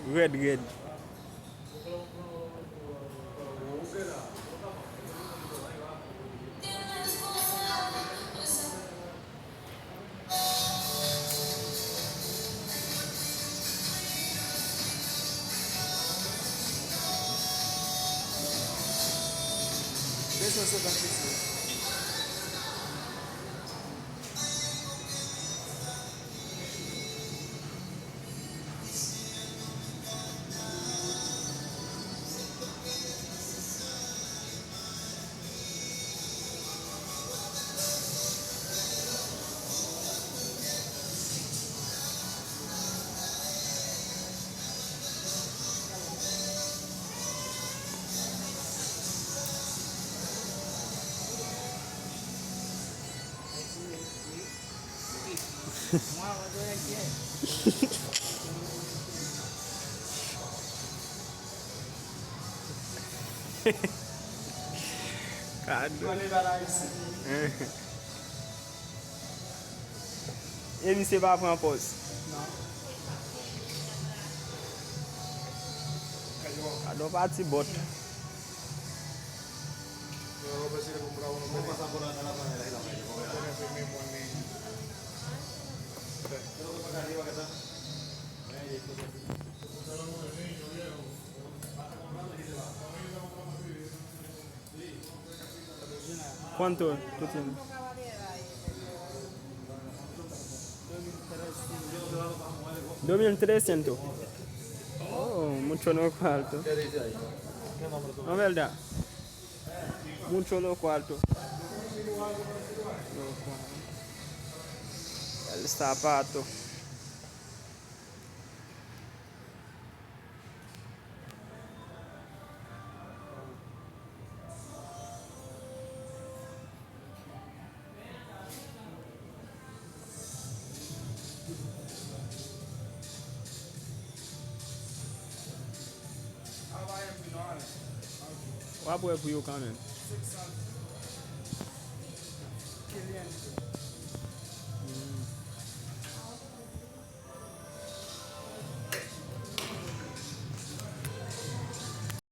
Red, red. This one's so confusing. Kado. Ici. E mi se pa pran pos. Kado pati bot. ¿Cuánto tú tienes? 2.300. Oh, mucho no cuarto. ¿Qué dice ahí? ¿Qué nombre tú? No, verdad. Mucho no cuarto. El zapato. What boy for you coming? 600. Killian.